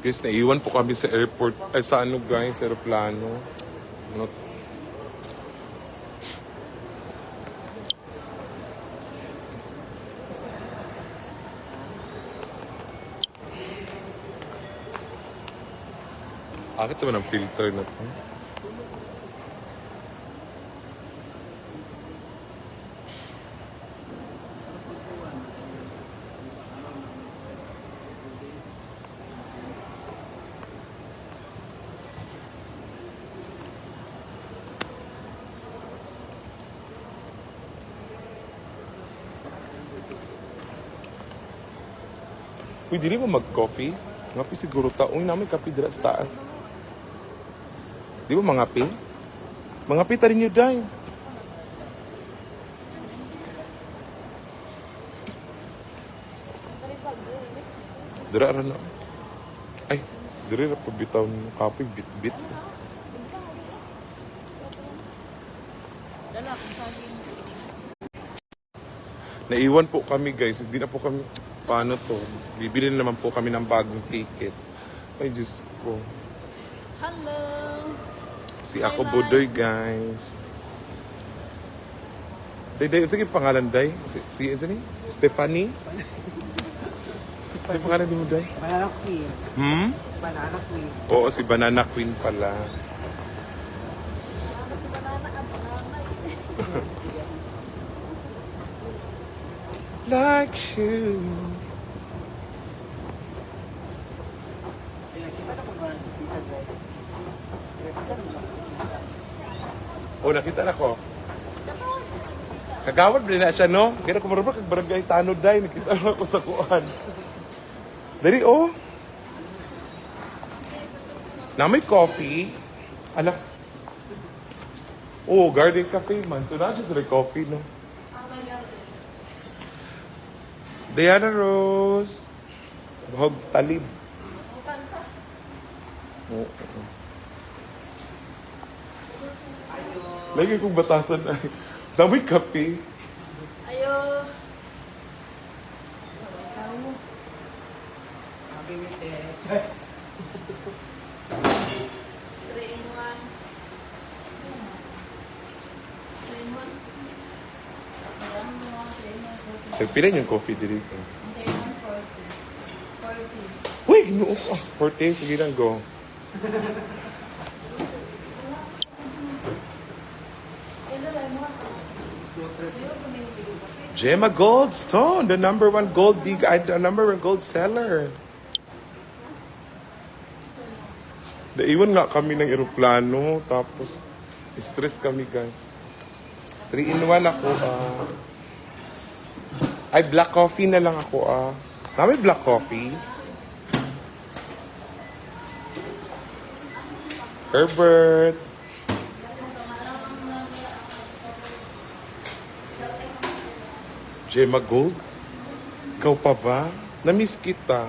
Guys, naiwan po kami sa airport. Ay, sa ano guys, aeroplano. Ano? Bakit naman ang filter na to? Uy, dili mo mag-coffee? Ngapi siguro ta. Uy, namin kape dira sa taas. Di ba mangapi? Mangapi ta rin yun, day. Dira ra na. Ay, dira ra pabitaw ng kape, bit-bit. Naiwan po kami guys, hindi na po kami, paano to? Bibili na naman po kami ng bagong ticket. Ay, Diyos ko. Hello! Si ako Budoy guys. Day, sige pangalan Day? Si ni? Stephanie? Ano pangalan mo Day? Banana Queen. Banana Queen. Oo, si Banana Queen pala. Like you. Oh, nakita na ko. Kagawad din na siya, no? Kaya ko marunong kag barangay Tanod Day. Nakita na ako sa kuan. Dari, oh. Na may coffee. Ala. Oh, Garden Cafe man. So, not just like coffee, no? Diana Rose. Bahog talib. Oo. Lagi kong batasan ay. Dami kape. Ayo! Sabi mo, 3 in 1. 3 in 1. Nagpilan yung coffee dito. 40. Uy, ginoo ko. 40. Sige lang, go. Gemma Goldstone, the number one gold seller. Naiwan nga kami ng eroplano, tapos stress kami guys. 3 in 1 ako. Ay, black coffee na lang ako. May black coffee. Herbert. Gemma Gold? Ikaw pa ba? Namiss kita.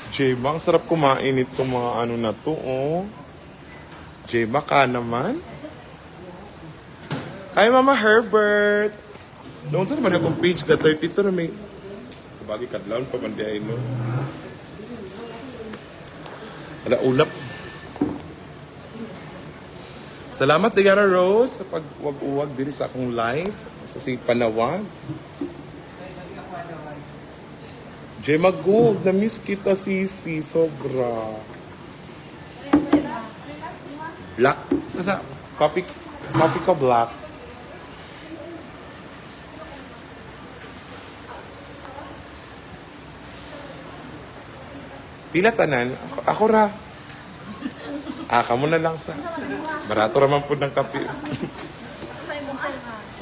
Gemma, ang sarap kumain itong mga ano na to, oh. Gemma ka naman? Hi, Mama Herbert. Noon sa naman akong page ka 32 na may... Sabagay, kadlaon pa man diay, no? Ala, ulap. Salamat, Diana Rose, sa pag-uwag-uwag din sa akong live. Sa si Panawag. Gemma Gold, na-miss kita, Sisi. Sobra. Black? Nasa? Copy ko black. Pila tanan? Ako ra. Kamo na lang sa. Barato raman po ng kape.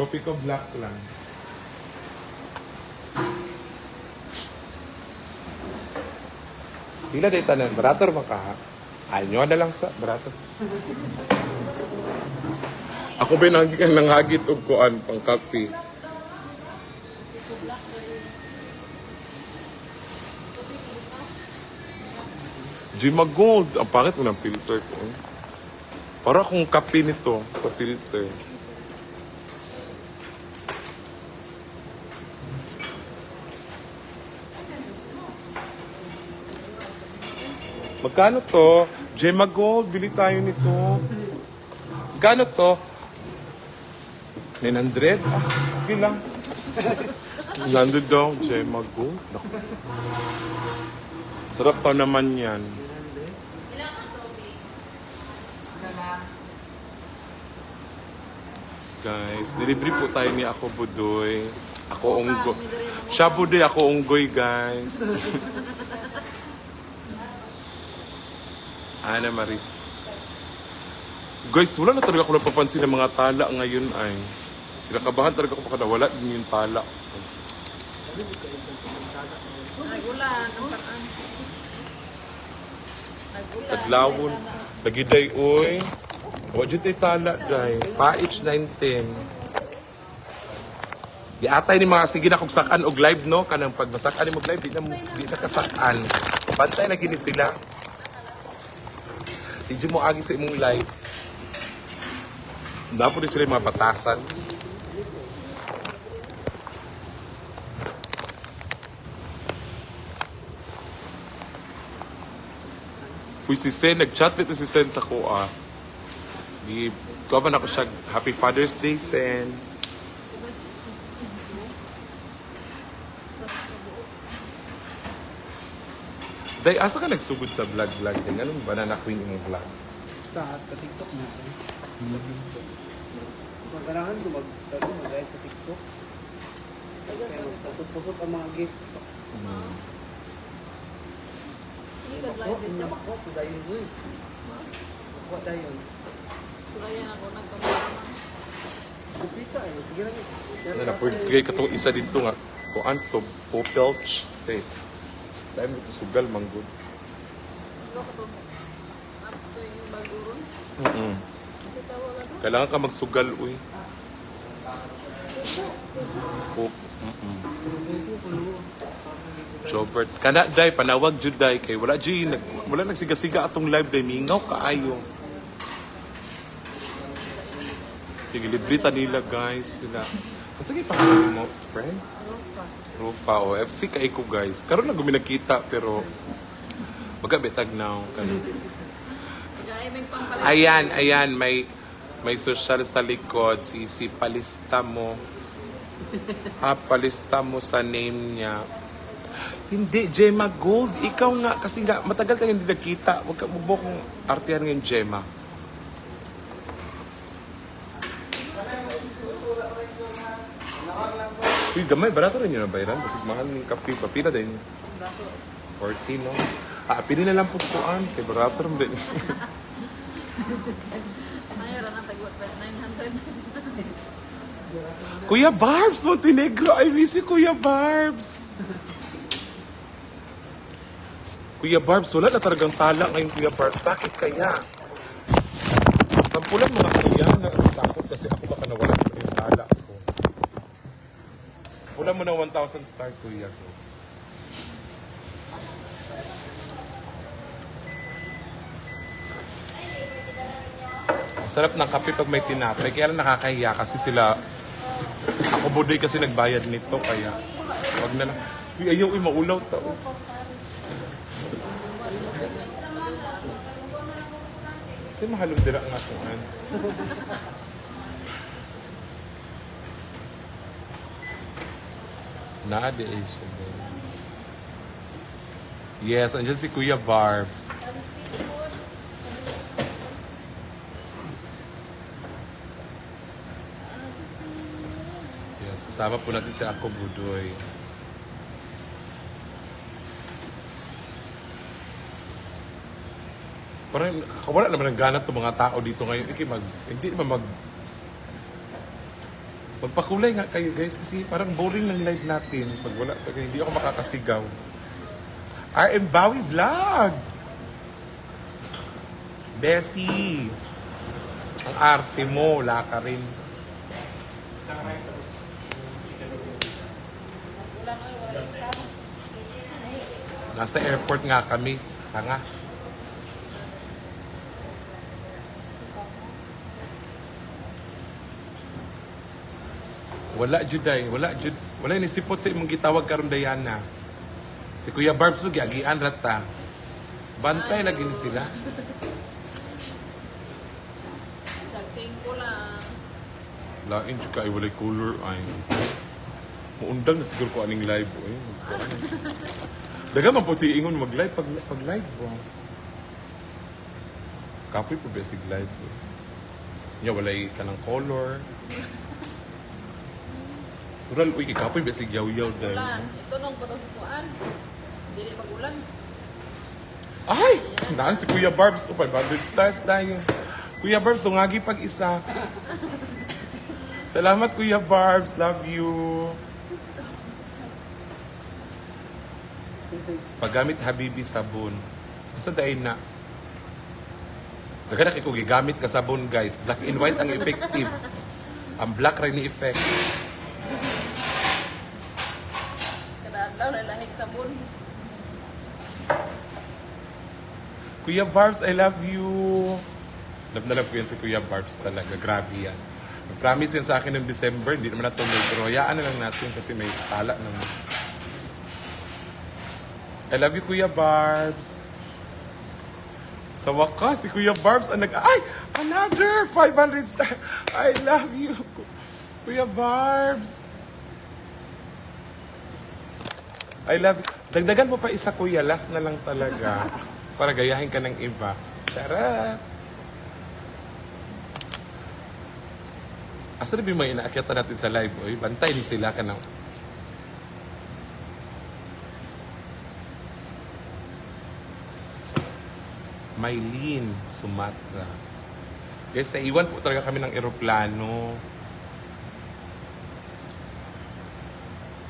Kopi ko black lang. Pila day tanan? Barato raman ka ha? Nyo na lang sa. Barato. Ako ba nanghagit og kuan pang kape? Gemma Gold. Ang pangit mo ng filter ko. Para akong kape nito sa filter. Magkano to? Gemma Gold, bili tayo nito. Magkano to? 900? Ah, okay lang. 900 daw, Gemma Gold. Naku. Sarap pa naman yan. Ilang ang tubig? Guys, delivery po tayo ni Ako Budoy. Ako unggoy. Siya Budoy, ako unggoy, guys. Ana Marie. Guys, wala na talaga ako napapansin ng mga tala ngayon ay. Kinakabahan talaga ako baka nawala din yung tala. Nagulan. Ang paraan. Nagulan. Tadlawon. Lagiday, oy. Wajud tay tala, guys. Paich 910. Giatay ni mga sige na kung sakan og live, no? Kanang pag masakan ni mo live, di na kasakan. Bantay na gini sila. Hindi mo agi sa imong live. Dapo din sila yung mga batasan. Uy, si Sen, nag-chat nito si Sen sa kuha. Gawa ako siya, Happy Father's Day, Sen. Day, asa ka nagsugod sa vlog-vlog din? Anong banana queen yung vlog? Sa TikTok na. Magkarahan ko mag-guide sa TikTok. Pero pasok-pasok ang mga gifts. Hindi ka Ako, live dito. inamak ko, sa dayon ko eh. Ako dayon. Surayan ako nagkamalaman. Kupita eh, sige lang. Ano na, pwede katong isa dito nga. Kuan to, Popelch. Okay. Dahil mo ito sugal, manggod. Ikaw ka to. Ito yung baguron. Ito tawag ano? Kailangan ka magsugal, uy. Pop. Jobert. Kana, day, panawag, Juday. Kay wala, wala nagsiga-siga atong live, day. Mingaw kaayo. Librita nila, guys. Nila. Sige, pangalan mo, friend? Rupa o FC kay ko, guys. Karon lang guminagkita pero magabitag now karon. Ayan, may social sa likod, si palista mo. Palista mo sa name niya. Hindi, Gemma Gold. Ikaw nga, kasi nga, matagal tayo hindi nagkita. Huwag mo kong artihan ngayon, Gemma. Uy, gamay, barato rin yun na bayaran. Kasi mahal ng kape. Papila din. 40, no? Pili na lang po kuan. Kay barato rin din. Mayroon ang tagwat 900. Kuya Barbs, Montenegro. I miss you, Kuya Barbs. Kuya Barbs, wala na talagang tala ngayon, Kuya Barbs. Bakit kaya? Sampulan mga kuya na takot kasi ako baka nawala ko yung tala ko. Wala mo na 1,000 star, Kuya ko. Sarap ng kape pag may tinapay. Kaya lang nakakahiya kasi sila... Ako Budoy kasi nagbayad nito. Kaya wag na lang. Uy, ayaw, maulaw tao. Kasi mahalong dira nga kuhan. Nade Asian. Yes, andyan si Kuya Barbs. Yes, kasama po natin si Ako Budoy. Parang wala naman ang ganat ng mga tao dito ngayon. Hindi naman magpakulay nga kayo, guys, kasi parang boring ng live natin pag wala talaga, hindi ako makakasigaw. RM Bowie Vlog! Bessie! Ang arte mo, wala ka rin. Nasa airport nga kami. Tanga. Wala Juday, wala ni sipot sa imong gitawag karon Diana. Si Kuya Barbs mo giagian rata. Bantay lagi ni sila. Dagsing ko lang. Lain siya ka, walay color ay. Muundang na siguro ko aning live. Ay, daga man po siya ingon mag-live pag live. Bro. Kapoy po basic live. Nya walay ka ng color. Tural, uy, kapoy basic yaw-yaw dahil. Ulan. Ito nung patutuan. Hindi mag-ulan. Ay! Naan si Kuya Barbs. Oh, 500 stars tayo. Kuya Barbs, sungagi pag-isa. Salamat, Kuya Barbs. Love you. Paggamit Habibi sabon. Sa dahin na. Daga na kiko gigamit ka sabon, guys. Black and white ang effective. Ang black rin ni effect. Kadaan daw lalahig sabon. Kuya Barbs, I love you. Love na love ko yan si Kuya Barbs talaga. Grabe yan. Promise yan sa akin ng December. Hindi naman natuloy. Pero hayaan na lang natin kasi may tala naman. I love you, Kuya Barbs. Sa wakas, si Kuya Barbs ang Ay! Another 500 star! I love you, Kuya Barbs. I love you. Dagdagan mo pa isa, Kuya. Last na lang talaga. Para gayahin ka ng iba. Charot! Asa na ba yung mga inaakyatan natin sa live? Oy, bantay ni sila ka ng... Maylene Sumatra. Guys, naiwan po talaga kami ng eroplano.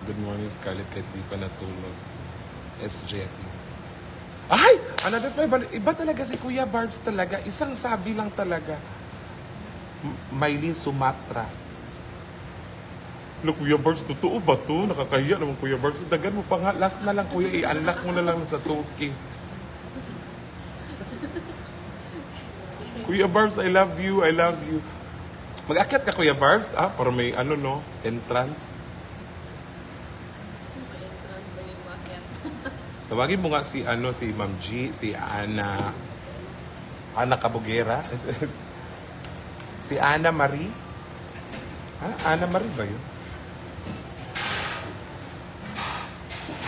Good morning, Scarlett. Kahit di pa natulog. SJ. Ay! Another 500. Iba talaga si Kuya Barbs talaga. Isang sabi lang talaga. Maylene Sumatra. Look, Kuya Barbs, totoo ba to? Nakakahiya naman, Kuya Barbs. Dagan mo pa nga. Last na lang, Kuya. I-unlock mo na lang sa 2K. Kuya Barbs, I love you. I love you. Mag-akyat ka, Kuya Barbs, ah? Para may, ano, no? Entrance. Tawagin mo nga si, ano, si Ma'am G, si Ana Cabugera. Si Ana Marie. Ana Marie ba yun?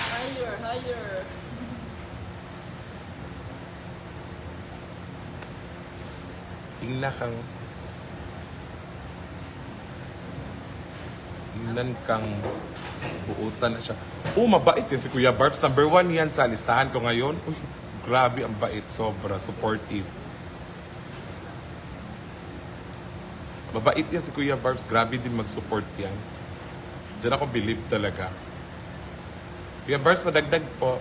Higher. Tingnan kang buutan na siya. Oh, mabait yan si Kuya Barbs. Number 1 yan sa listahan ko ngayon. Uy, grabe ang bait. Sobra. Supportive. Mabait yan si Kuya Barbs. Grabe din mag-support yan. Diyan ako believe talaga. Kuya Barbs, madagdag po.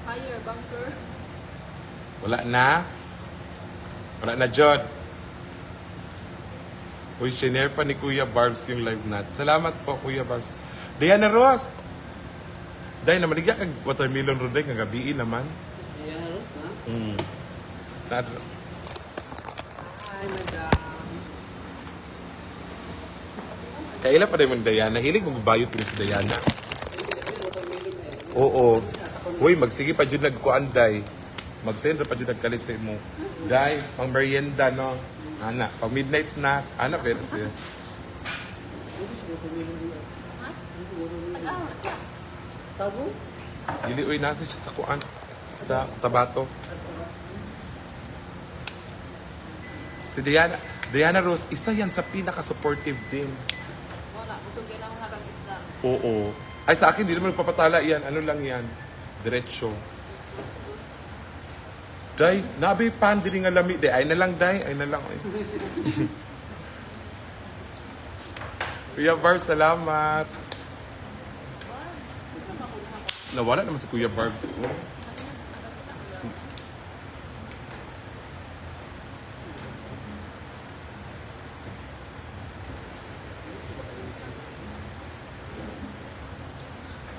Higher, bunker. Wala na. Wala na, Jod. Uy, shinare pa ni Kuya Barbs yung live natin. Salamat po, Kuya Barbs. Diana Ross. Day, namaligya kag watermelon roday kang gabi naman. Ayan, Ros, na? Na- Hi, madam. Kaila pa rin mo Diana. Hilig mo bayot din si Diana. Oo. Uy, magsige pa dyan nagkuan, Day. Mag-send pa dyan nagkalit sa imo. Day, pang merienda, no? Ana, pang midnight snack. Ana, pero siya. Tago? Dili, uy, nasa siya sa kuan. Sa Tabato. Si Diana Rose, isa yan sa pinaka-supportive din. Wala, busugin ang hagang isda. Oo. Ay, sa akin, di naman nagpapatala yan. Ano lang yan? Diretso. Day, nabi pan diri nga lami. Day, ay na lang, Day. Ay na lang. Ay. Kuya Barbs, salamat. Nawala naman si Kuya Barbs. Oh.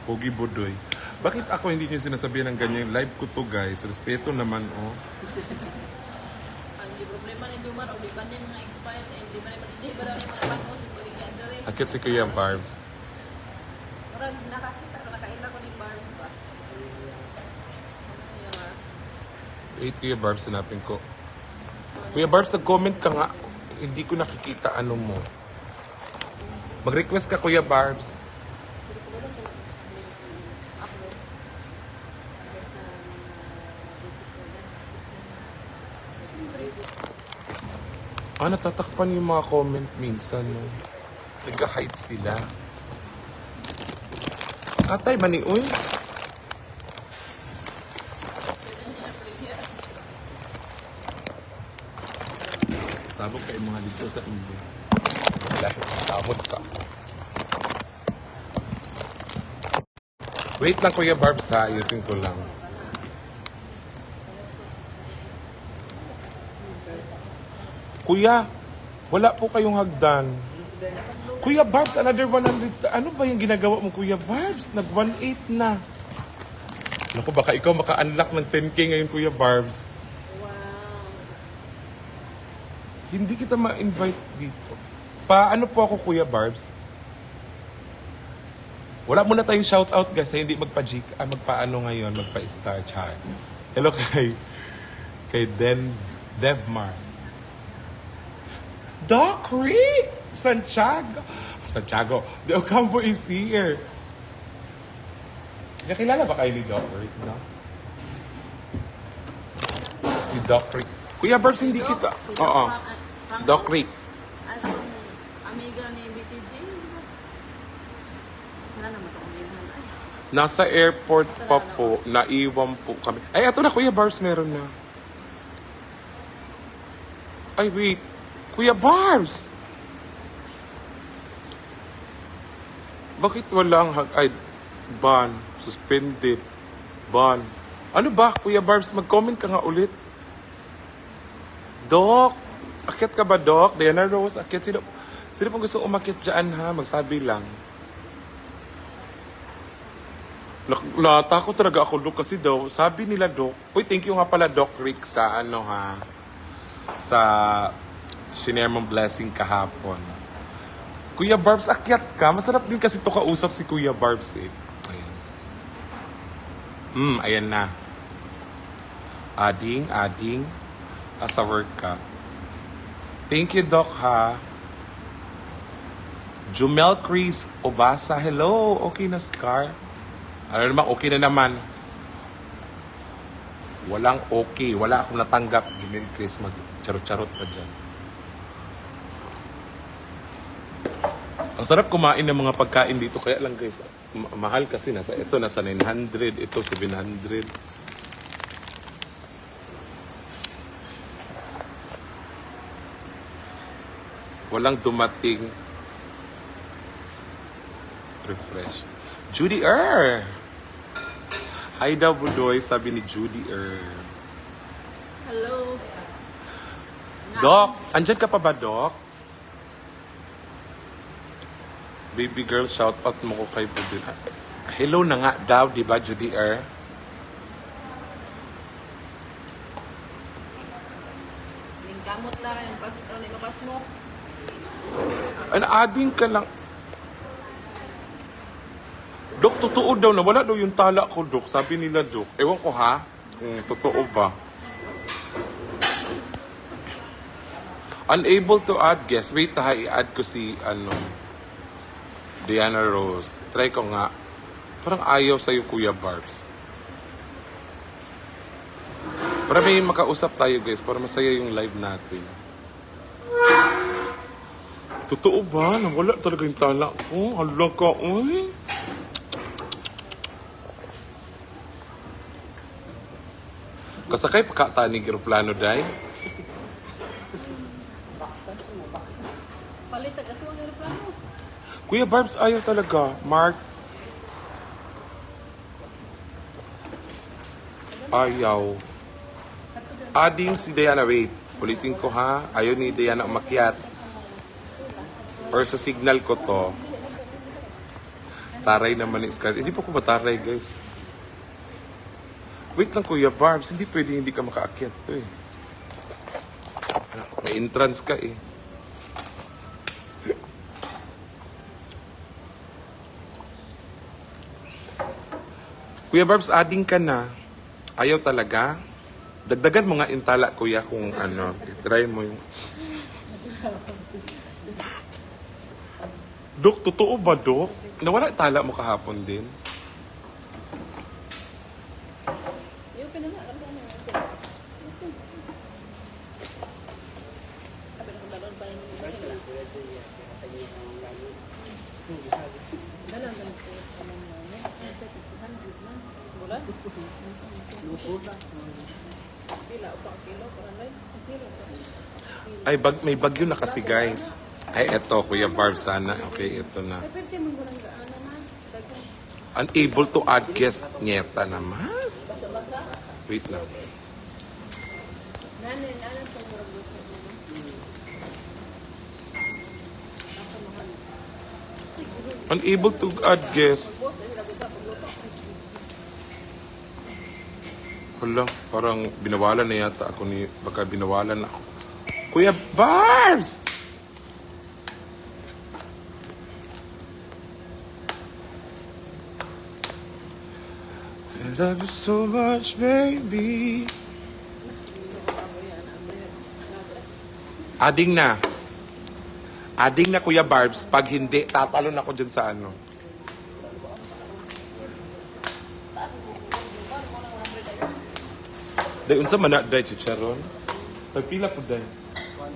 Pogi Bodoy. Bakit ako hindi niyo sinasabihan ng ganyan? Live ko to, guys. Respeto naman, oh. Ang di problema ni Jumar, o di ba niya mga expired, eh, di ba daw niya mga pangos, o di kaya rin. Akit si Kuya Barbs. Murag nakakita ka nakain Wait, Kuya Barbs, sinapin ko. Kuya Barbs, nag-comment ka nga. Hindi ko nakikita ano mo. Mag-request ka, Kuya Barbs. Natatakpan yung mga comment minsan, no? Nag-hide sila. Atay, mani, uy. Sabog kayo mga dito sa indo. Lahat tamod sa ako. Wait lang, Kuya Barbs, ha? Ayusin ko lang. Kuya, wala po kayong hagdan. Kuya Barbs, another 100. Ano ba yung ginagawa mo, Kuya Barbs? Nag-1.8 na. Naku, baka ikaw maka-unlock ng 10K ngayon, Kuya Barbs. Wow. Hindi kita ma-invite dito. Paano po ako, Kuya Barbs? Wala muna tayong shoutout, guys. Hindi magpaano ngayon, magpa-star chat. Hello kay Devmar. Doc Rick! Santiago. The Ocampo is here. Nakilala ba kayo ni Doc Rick, no? Si Doc Rick. Kuya Barbs, hindi kita. Oo. Doc Rick. At yung amiga ni BTG. Wala naman ito amiga na. Nasa airport pa po. Naiwan po kami. Ay, eto na, Kuya Barbs, meron na. Ay, wait. Kuya Barbs! Bakit walang ban? Suspended. Ban. Ano ba, Kuya Barbs? Mag-comment ka nga ulit. Doc! Akyat ka ba, Doc? Diana Rose, akyat. Sino pong gusto umakyat dyan, ha? Magsabi lang. Natakot talaga ako, Doc, kasi daw, sabi nila, Doc. Uy, thank you nga pala, Doc Rick, sa sa shinare mong blessing kahapon. Kuya Barbs, akyat ka. Masarap din kasi to kausap si Kuya Barbs, eh. Ayan. Ayan na. Ading. Asa work ka. Thank you, Doc, ha. Jumel Chris Obasa, hello. Okay na, Scar? Ano naman, okay na naman. Walang okay. Wala akong natanggap. Jumel Chris, mag-charot-charot pa dyan. Ang sarap kumain ng mga pagkain dito. Kaya lang, guys, mahal kasi. Nasa 900. Ito, 700. Walang dumating. Refresh. Judy Hi daw, Budoy, sabi ni Judy Hello. Doc, andyan ka pa ba, Doc? Baby girl, shout out mo ko kay Budoy. Hello na nga daw, di ba, Judy Kamot lang yung pas mo. Ading ka lang. Dok, totoo daw na wala daw yung tala ko, Dok. Sabi nila, Dok. Ewan ko, ha? Kung totoo ba. Unable to add guest. Wait, ha? I-add ko si, Diana Rose. Try ko nga. Parang ayaw sa'yo, Kuya Barbs. Para may makausap tayo, guys. Para masaya yung live natin. Totoo ba? Nawala talaga yung tala ko. Hala ka, uy. Kasakay pa ka tanig aeroplano, day? Palit agad ko ang aeroplano. Kuya Barbs, ayaw talaga. Mark. Ayaw. Ading si Diana. Wait. Ulitin ko, ha? Ayaw ni Diana umakyat. Or sa signal ko to. Taray naman ni Scarlett. Hindi pa ko mataray, guys. Wait lang, Kuya Barbs. Hindi pwede hindi ka makaakyat. Eh. May entrance ka, eh. Kuya Barbs, adding ka na. Ayaw talaga? Dagdagan mo nga intala, kuya, kung ano. Try mo yung... Dok, totoo ba, Dok? Nawala tala mo kahapon din? Yung pinana, alam ko ano yun. Sabi na kung dalawang pa rin yung iba. Dalang ganun po. Ano mo yun? 100 na. Bulan? Lupusa. Pila, upang kilo. Parang sa kilo. Ay, may bagyo na kasi, guys. Ay, eto, Kuya Barb, sana. Okay, ito na. Ay, pwede mo gulang gaano na. Dagang. Unable to add guest. Nyeta naman. Basa-basa. Wait lang. Nanin po murag luto mo. Asa mahal. Unable to add guest. Bot, ay lagot na pagluto. Hala, parang binawalan na yata ako ni... Baka binawalan na ako. Kuya Barbs! I love you so much, baby. Ading na. Ading na, Kuya Barbs. Pag hindi, tatalon ako dyan sa ano. Day, unsa man na, day, chicharon? Tagpila po, day.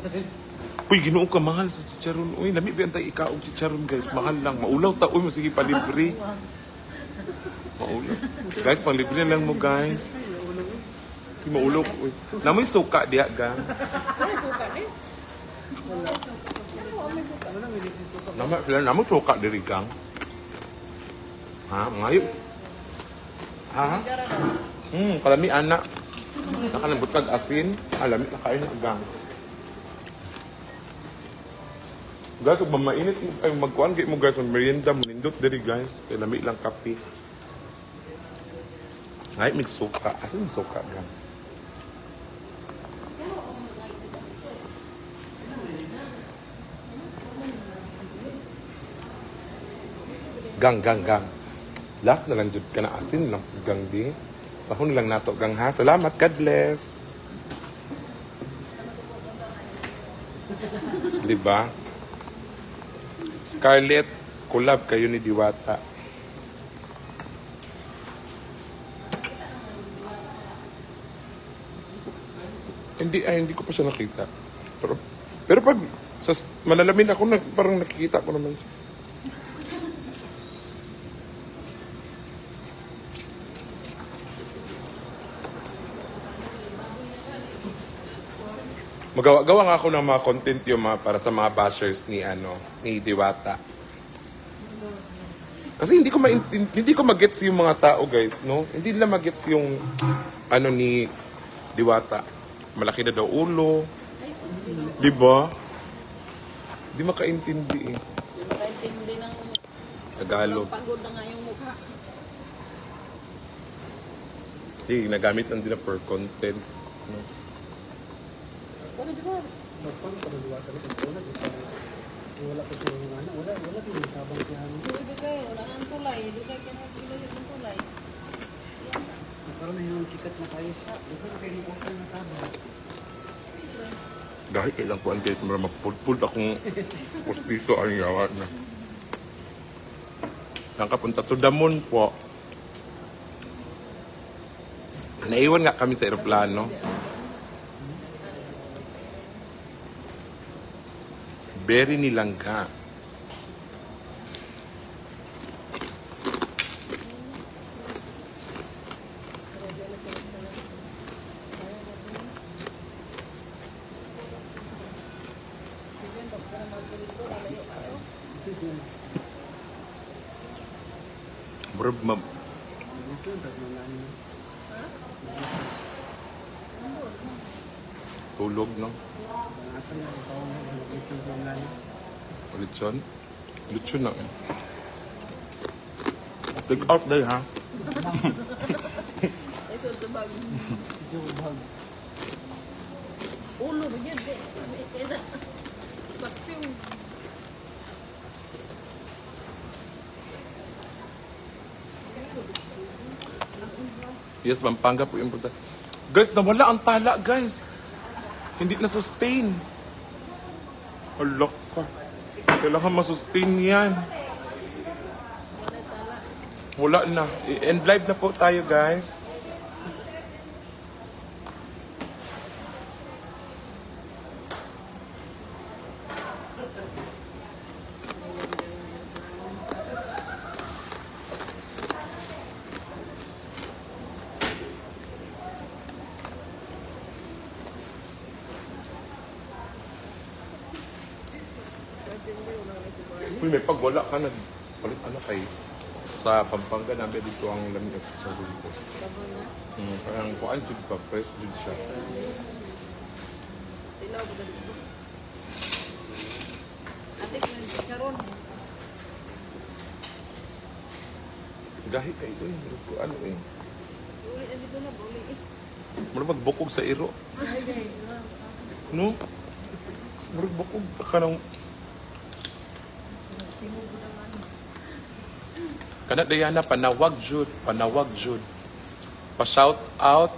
100. Uy, ginoo ka, mahal sa chicharon. Uy, lami ba tayo ikaog chicharon, guys. Mahal lang. Maulaw ta. Uy, masige palibre. Maulaw. Guys, palibre lang mo, guys. Uy, maulaw. Uy. Namoy suka diya, gang. Ay, buka ni. Namoy suka diri, gang. Ha? Ngayon. Ha? Gara na. Kalami, anak. Nakalambot kag asin. Alamit na kain na, gang. Guys, kung mamainit mo kayo magkuhan, kayo mo guys, merienda mo, nindot diri guys. Kaya lamig lang kape. Ngay, may suka. Asan yung suka, gang? Gang. Last na lang dyan ka na asin lang, gang di. Sahon lang nato, gang ha. Salamat, God bless. Diba? Scarlett, collab kayo ni Diwata. Hindi ko pa siya nakita. Pero pag malalamin ako, parang nakikita ko naman siya. Magawa nga ako ng mga content yung para sa mga bashers ni Diwata. Kasi hindi ko magets yung mga tao, guys, no? Hindi nila magets yung ni Diwata. Malaki na daw ulo. Di ba? Hindi makaintindi eh. Makaintindi ng Tagalog. pagod na nga yung mukha. Hindi, nagamit lang din na per content. No? Ano di ba? Paano pa nagawa talaga? Wala pa siya yung ano. Wala yung tabang siya. Hindi bigay, wala nang tulay. Hindi kayo kinakilo yung tulay. Nagkaroon na yung sikat na tayo. Ito na kayo yung okay na tabang. Dahil kailang kuhan guys, mapulpul akong pustiso ang yawa na. Nang kapunta to Damon po. Naiwan nga kami sa aeroplano. Very nilangga. Bro, Ito, tapos nalaman mo. tulog, no? Ito na, ikaw na. Ito na nalaman. Lechon? Lechon na. Take out day, ha? Ito ito bag. Ito yung bag. Ulo, bigyan din. Kaya vacuum. Yes, Pampanga po yung punta. Guys, nawala ang tala, guys. Hindi na sustain. Alok ka. Kailangan masustain yan. Wala na. I-end live na po tayo, guys. Uy, may pag wala ka na. Palit ano kay sa Pampanga namin dito ang lamig at sa dito. Parang kuan jud pa fresh jud siya. Tilaw ba dito? Atik man si karon. Gahi kay uy, kuan eh. Uli na dito na uli. Mura magbukog sa iro. No? Mura bukog sa kanang kana Diana panawag jud, Pa-shout out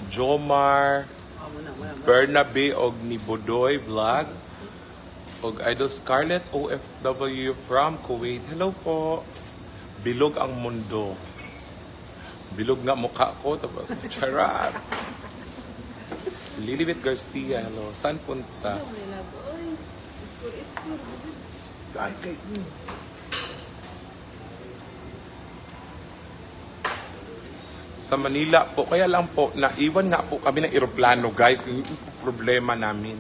Jomar, Muna. Bernabe og ni Bodoy Vlog og Idol Scarlett OFW from Kuwait. Hello po. Bilog ang mundo. Bilog nga mukha ko tapos charot. Lilibet Garcia, hello. Saan punta? Ano nila po? Oy, iskur. Ay, kay sa Manila po, kaya lang po, naiwan nga po kami ng eroplano, guys. Yung problema namin.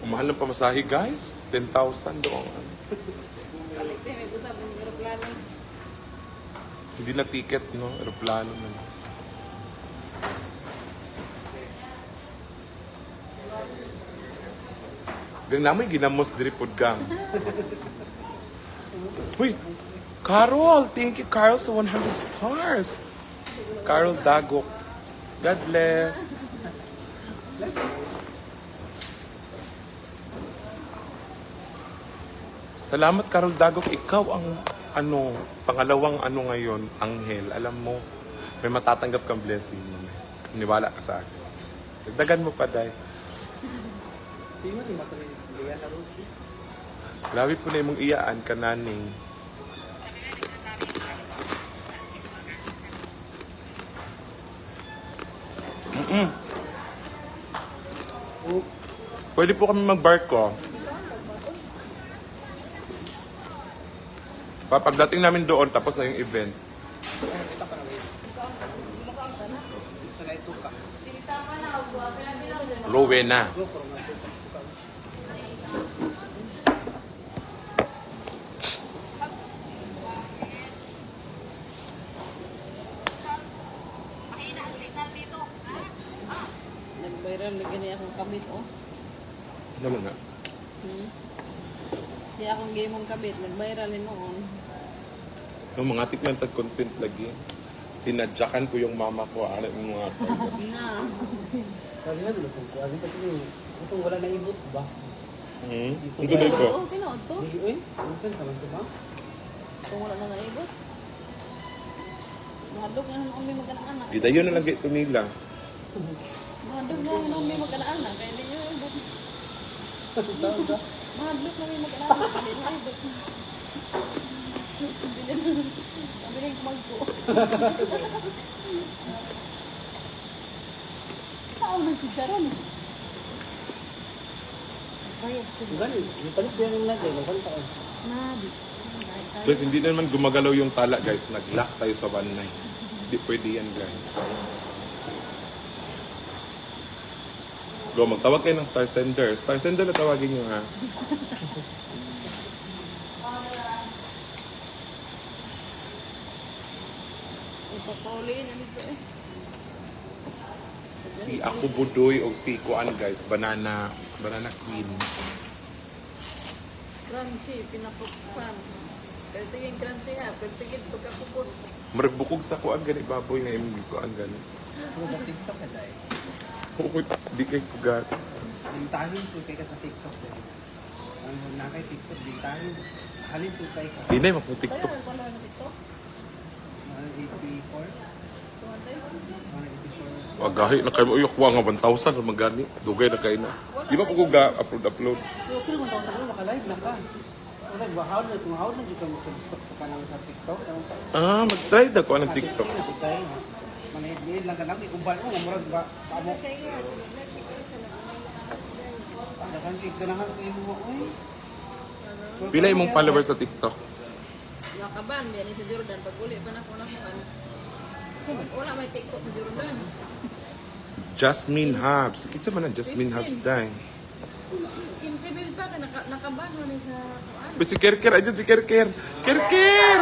Umahal ng pamasahe, guys. 10,000 doon. Balik tayo, may usap ng aeroplano. Hindi na ticket, no? Eroplano na. Gang namin ginamos diri pod gang. Uy, Carol! Thank you, Carol, sa 100 stars. Carol Dagok. God bless. Salamat, Carol Dagok. Ikaw ang pangalawang ngayon, anghel. Alam mo, may matatanggap kang blessing. Niwala ka sa akin. Dagdagan mo pa, Day. Sino ni Matri? Liya na Rusi. Grabe po na yung iyaan ka, naning. Pwede po kami mag-barko. Pagdating namin doon, tapos na yung event. Kita pa na rin. Sa na isuka. Rowena. Go, pero na suka. Nag-viral na ganyan akong kabit, oh. Naman nga. Kaya akong game mong kabit, nag-viral din noon. Yung mga tikman content lagi. Tinadyakan ko yung mama ko. Ano yung mga Na. Sabi na dito kung kuha dito kung wala na ibot ba? Ang tuloy ko. Oo, kinood to. Hindi oy, ano kan kaman to ba? Kung wala na naibot. Mahadlok na naman may magkana-anak. Idayon na lang ito nila. Mahadlok na naman may magkana-anak. Kaya hindi nyo naibot. Mahadlok na may magkana-anak. Kaya hindi nyo naibot. Sabi na yung kumagpo. Tao ng kucharon. Bayad sila. Gani, ipalit ko yung nagay, magkano taon? Nabi. Guys, hindi na naman gumagalaw yung tala, guys. Nag-lock tayo sa one night. Hindi pwede yan, guys. Go, magtawag kayo ng Star Sender. Star Sender na tawagin nyo, ha? Ipapauliin na dito eh. Si Ako Budoy o si Kuan, guys. Banana Queen. Crunchy, pinapuksan. Pero tingin crunchy ha, pero tingin pagkapupos. Maragbukog sa Kuan, gani baboy nga yung Kuan, gani. Ano ba TikTok ka dahil? Oo, di kay kugat. Bintahin sukay ka sa TikTok dahil. Ano na kay TikTok, bintahin. Halin sukay ka. Di na yung Kaya TikTok. nagpala ng TikTok? Mga 84. Tumatay. Agahi na kayo. Uy, kuha nga 1,000 na magani. Dugay na kayo na. Di ba kung upload? Pero kaya kung tawag sa kanya, maka-live na ka. So, nag-wahawd na, kung hawd na dyan kami sa kanang sa TikTok. Mag-try na ko ng TikTok. Manihid lang ka namin, kung ba mo, murag ba, paamo. Nakangkig ka na ka, kayo mo, uy. Pila imong followers sa TikTok? Nakaban, biyan ni sa Jordan. Pag uli pa na ko na kuhan. Wala may TikTok ni Jordan. Jasmine Habs. Kitsa man ang Jasmine Habs dahil. Kinsibil pa ka, nakaban mo ni sa kuhan. Si Kerker, ayan si Kerker. Kerker!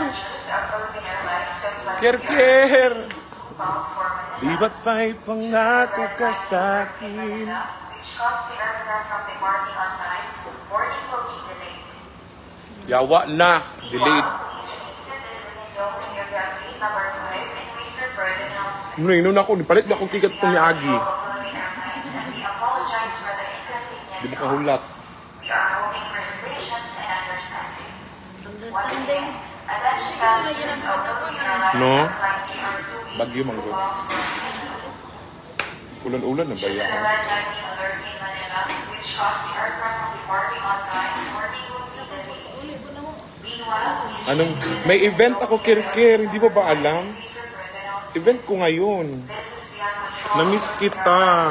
Kerker! Di ba't pa'y pangako ka sa'kin? Yawa na. Delayed. Inon ako, nipalit na akong tigat itong Agi. Di mo kahulat. Understanding. Hindi ko na ginagawa ako na. No? Bagyo manggo. Ulan-ulan na baya. Uli ko na mo. Anong, may event ako, Kerker. Hindi mo ba alam? Event ko ngayon. Na-miss kita.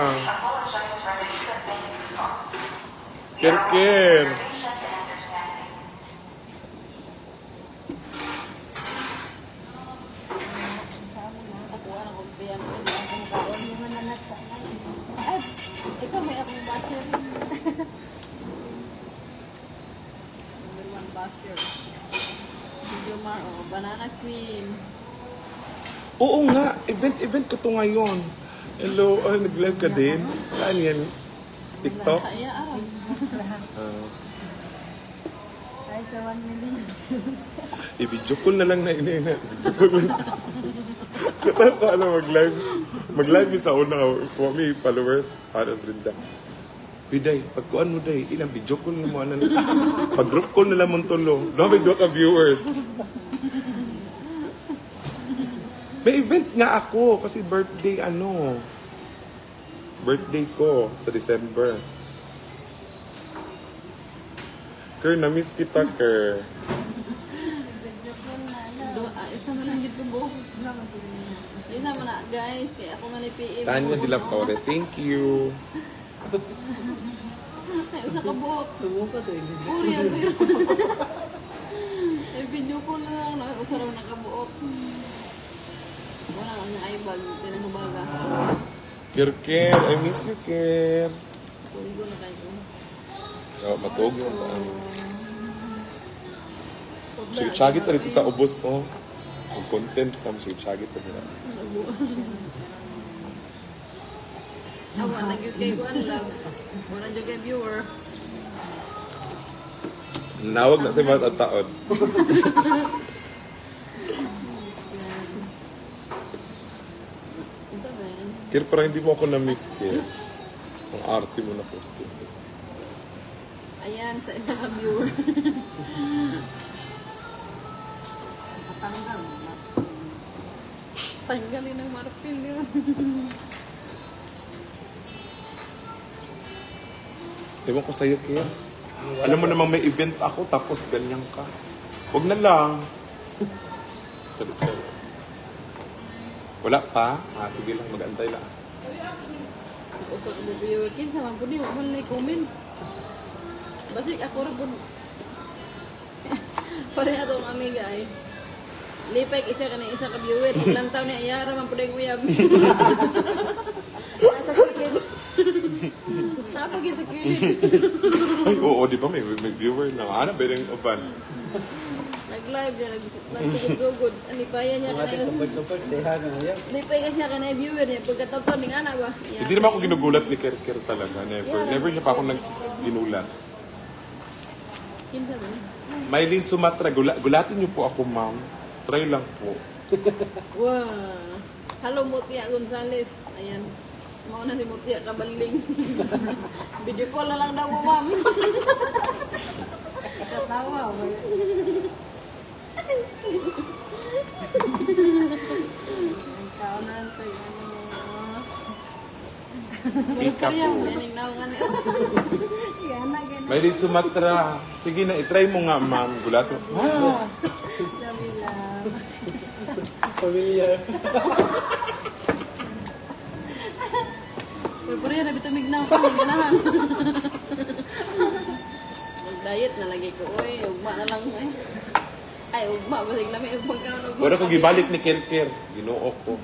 Kerker. Nakuha na ko biyan. Karoon mo man na Ay, ikaw may akong basher. Number 1 basher. Video Mar, oh, Banana Queen. Oo nga, event ko to ngayon. Hello, nag-live ka din? Saan yan? TikTok? Ay, araw. Ay, sa 1 million. I-video call na lang na ina. Kaya pa alam mag-live. Mag-live sa una. Kung may followers, para Brenda. Piday, pagkuhan mo day, ilang video call mo ano. Pag-group call na lang mong tulo. No, may doon ka viewers. May event nga ako kasi birthday birthday ko sa December. Ker, na-miss kita, Ker. Isa mo lang dito buhok. Isa mo na, guys. Kaya ako nga ni PM. Tanya de la Torre, thank you. Ay, usa ka buhok. Sumuka sa inyo. Puri ang zero. Ay, video ko na lang. Usa raw nakabuhok. Wala ang eyebag. Tinahubaga. Ker, I miss you, Ker. Tuligo na kayo. Oh, matog yun. Chagit na dito sa ubos, oh. Ang content kam chagit na dito. Awa, nag-yun kay ko ang love. Wala dyan kay viewer. Nawag na sa mga taon. Ito ba yan? Ker, parang hindi mo ako na-miss, Ker. Ang arte mo na po. Ayan, sa isa ka viewer. Matanggal mo na. Tanggalin ng marpil yun. Ewan ko sa'yo, Ker. Alam mo namang may event ako, tapos ganyan ka. Huwag na lang. Wala pa? Sige lang, mag-antay lang. Usok mo viewer kin sama po di mo man na comment. Basig ako ra po. Pare ato ang amiga ay. Lipay isa ka na isa ka viewer. Ilang taon ni Ayara man po ding uyab. Nasa kilid. Sapa kita kilid. Ay, oo, di ba may viewer na. Ano ba yung uban? Nag-live niya, nagsugod-gugod. Anipaya niya Mga ka na. support, say hi na yan. Lipay ka siya ka na viewer niya. Pagkataon ni Ana ba? Hindi naman ako ginugulat ni Ker talaga. Never. Never niya pa ako ginulat. Kinsa ba niya? Mylene Sumatra, gulatin niyo po ako, ma'am. Try lang po. Wow. Hello, Mutia Gonzales. Ayan. Mauna si Mutia Kabaling. Video call na lang daw mo, ma'am. Katawa. na ito. Ika po. Yaning naungan niyo. Gana, gana. May di Sumatra. Sige na, itry mo nga, ma'am. Gulat mo. Ah! Sabi lang. Familiar. Purpuri na bitumig na ako. Ganahan. Mag-diet na lagi ko. Uy, ugma na lang eh. Ay, ugma. Basig na may ugma ka. Wala ko gibalik ni Kerker. Ginuok ko.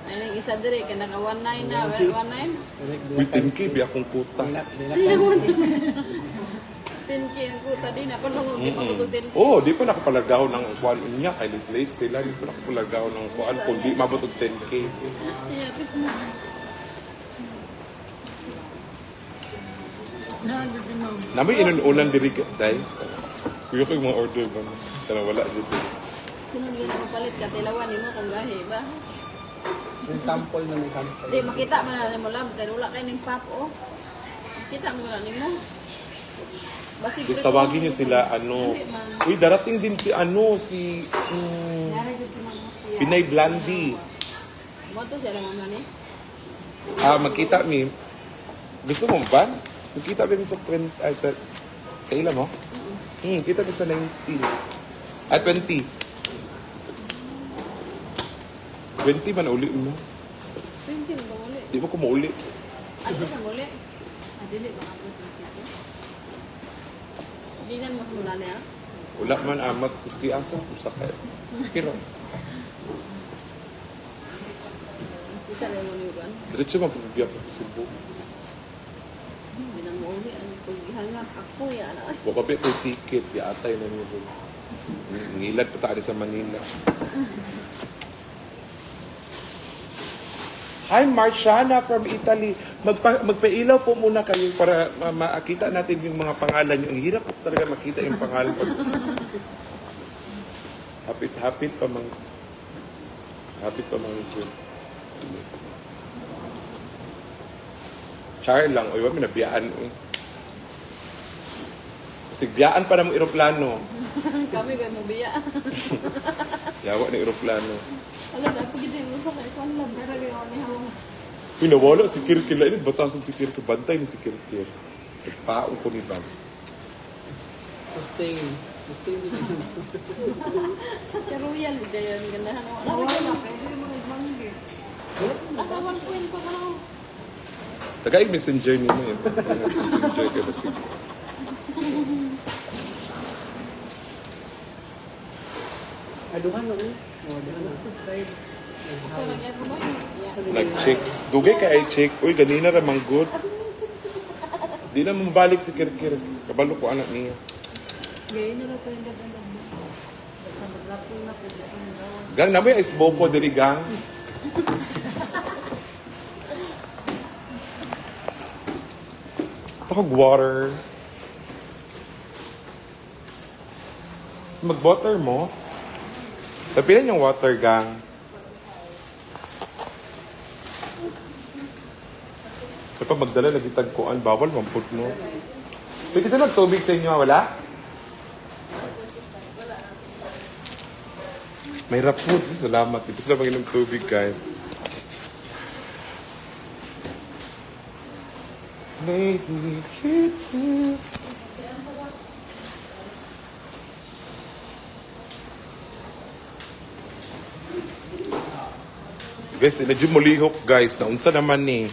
Ay, nang isa diri. Kaya naka 1.9 na. 1.9? Uy, 10K, biya akong kuta. 10K ang kuta din. Ako nung hindi pa ko 10K. Oh, di pa nakapalagaw ng kuan niya. Kay late sila. Di pa nakapalagaw ng kuan. Kung di mabutog 10K. Iya, tis na. Namin inununan diri ka, day. Kuya ko yung mga order ba? Tara, wala dito. Sino nila mapalit ka? Tilawan mo kung gahi ba? Yung sample na may sample. Di, makita mo na mo lang. Kaya wala kayo ng pop, oh. Makita mo na mo. Basig Gusto tawagin niyo sila, ano. Uy, darating din si, ano, si... Pinay Blondie. Mo to siya naman man eh. Magkita mi. Gusto mo ba? Magkita mi sa 20, sa ilan mo? Kita mi sa 19. 20. 20 man uli mo. 20 na ba muli? Di mo ko mauli. Ano sa muli? Dili ba ako sa kito? Di na mo mula niya. Wala man amat. Iski asa. Usakay. Kira. Kita na mo niyo ba? Diretso man pagbibiyak ko sa Cebu. Di na mo uli. Ano pag ihangap ako yan. Wakabi ko ticket. Yatay na niyo doon. Ngilad pa tayo sa Manila. Hi, Marciana from Italy. Magpailaw po muna kayo para makita natin yung mga pangalan nyo. Ang hirap po talaga makita yung pangalan. Hapit pa mang... Hapit pa mang... Char lang. Uy, wag minabiyaan. Sigbiyaan pa na mong eroplano. Kami ba mabiya? Yawa ng eroplano. Alam na, pagiging mo sa kayo. Kung lang, pero gayon ni Hawang. Uy, nawala si Kirkir. Lain, batasan si Kirkir. Bantay ni si Kirkir. Nagpaon ko ni Bang. Sustain. Sustain din yun. Pero yan, gayon. Gandahan mo. Wala kayo. Hindi mo nagmanggi. Nakawan ko yun pa ka lang. Tagaig messenger niyo mo yun. Messenger ka na si... Aduhan na eh. Aduhan na. Ako lang yan mo. Yeah. Nag-check. Dugay ka ay check. Uy, ganina ramang good. Di na mabalik si Kirkir. Kabalo ko anak niya. Gayon na lang ko yung ganda mo. Basta maglapo na po. Gang, namin ay smoke diri gang. Tawag water. Mag-water mo. Tapilan yung water gang. Kapag magdala lagi tagkuan, bawal mamput mo. Pwede ka nagtubig sa inyo, wala? May rapod. Salamat. Di pa sila mag-inom tubig, guys. Maybe it's it. Guys, medyo mulihok, guys. Naunsa naman ni.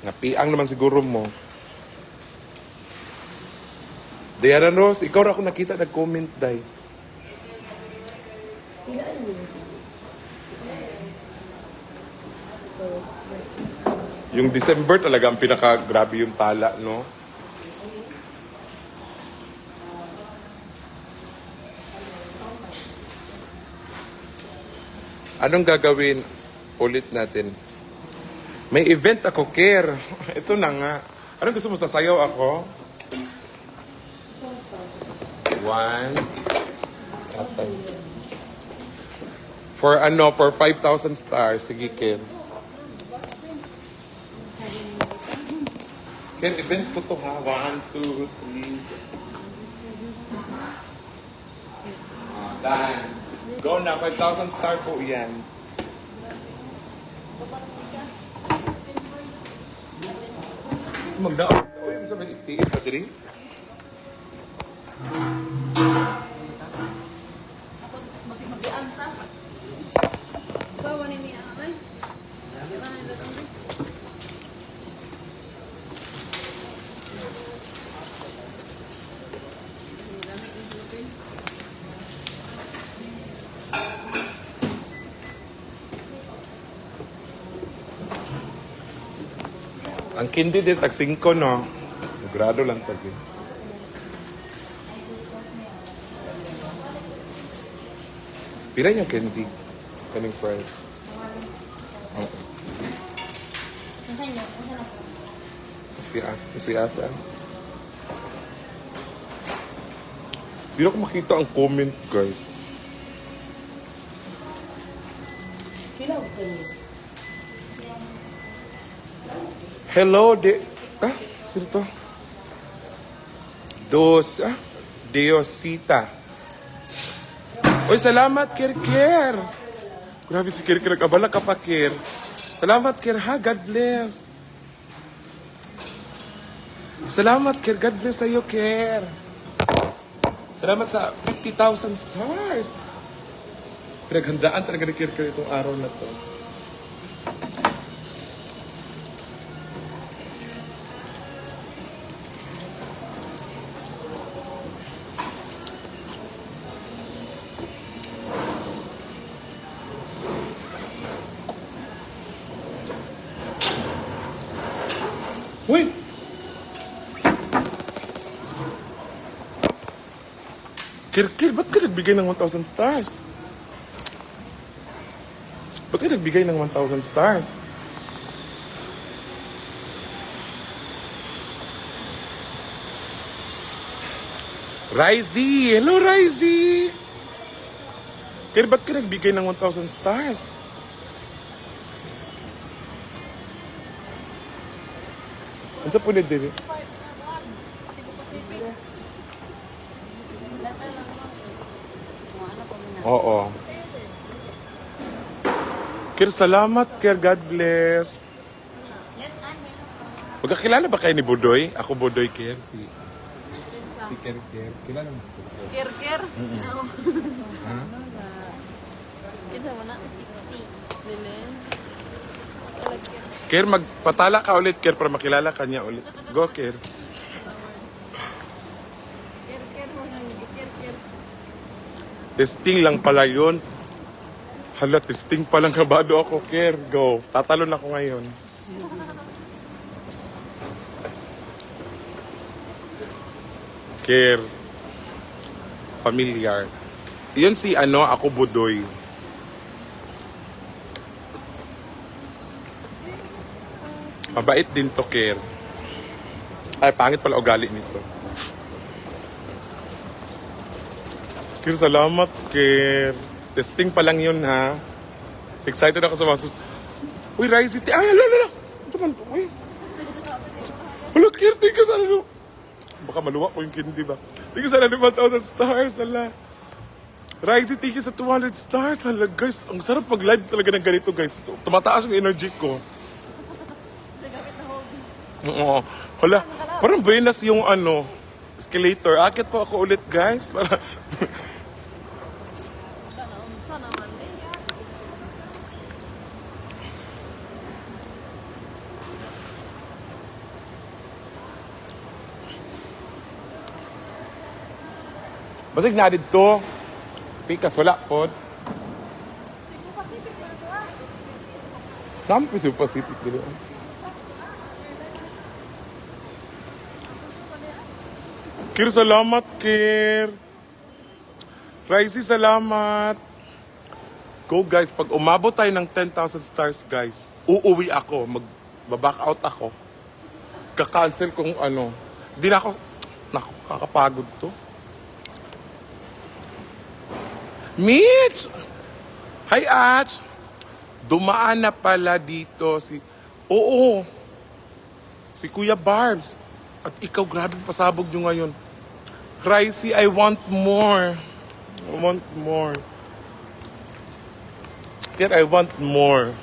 Nga piang naman siguro mo. Diana Rose, ikaw ra ako nakita nag-comment, day. Yung December talaga ang pinaka-grabe yung tala, no? Anong gagawin? Ulit natin. May event ako, Care. Ito na nga. Anong gusto mo? Sasayaw ako? 1. For 5,000 stars. Sige, Ken. Ken, event ko to ha. 1, 2, 3. Done. Go na. 5,000 star po yan. Magdaon. Uy, mo sabi, stay pa diri. Mag-anta. Bawa ni niya ay. Kailangan ito dito. Ang kindi din, tag 5, no? Grado lang tag yun. Pila yung candy? Kaning price? Oh. Si Asa. Di ko makita ang comment, guys. Hello, sino to? Diosita. Uy, salamat, Kir. Grabe si Kir, nag-abala ka pa, Kir. Salamat, Kir, ha? God bless. Salamat, Kir. God bless sa'yo, Kir. Salamat sa 50,000 stars. Pinaghandaan talaga ni Kir itong araw na to. Uy! Kir, ba't ka nagbigay ng 1,000 stars? Ba't ka nagbigay ng 1,000 stars? Rizzy! Hello, Rizzy! Kir, ba't ka nagbigay ng 1,000 stars? Ano sa punid din? Oo. Kir, salamat. Kir, God bless. Magkakilala ba kayo ni Budoy? Ako Budoy, Kir. Si Kir. Kilala mo si Kir? Kir. Oo. Ha? Kita mo na 60. Dili. Kir, magpatala ka ulit, Kir, para makilala ka niya ulit. Go, Kir. Kir mo nang Kir. Testing lang pala yun. Hala, testing pa lang, kabado ako, Kir. Go. Tatalon ako ngayon. Kir. Familiar. Yun si ako Budoy. Mabait din to, Kir. Ay, pangit pala ugali nito. Kir, salamat, Kir. Testing pa lang yun, ha? Excited ako sa mga Uy, Rise City. Ay, hala. Ito man to, uy. Hala, Kir, thank you sana. Baka maluwa ko yung kindi ba? Thank you sana 1,000 stars, hala. Rise City, thank you sa 200 stars. Hala, guys, ang sarap pag-live talaga ng ganito, guys. Tumataas yung energy ko. Oo. Hala, parang buenas yung escalator. Akit po ako ulit, guys. Para... Sana man din. Basig na dito. Pikas, wala po. Sampai sa Pacific dito. Kir, salamat, Kir. Raisi, salamat. Go, guys. Pag umabot tayo ng 10,000 stars, guys, uuwi ako. Mag-back out ako. Kaka-cancel kung Hindi na ako... Naku, kakapagod to. Mitch! Hi, Ach! Dumaan na pala dito si... Oo! Si Kuya Barbs. At ikaw, grabe pasabog nyo ngayon. Ricey, I want more. I want more. Kaya I want more.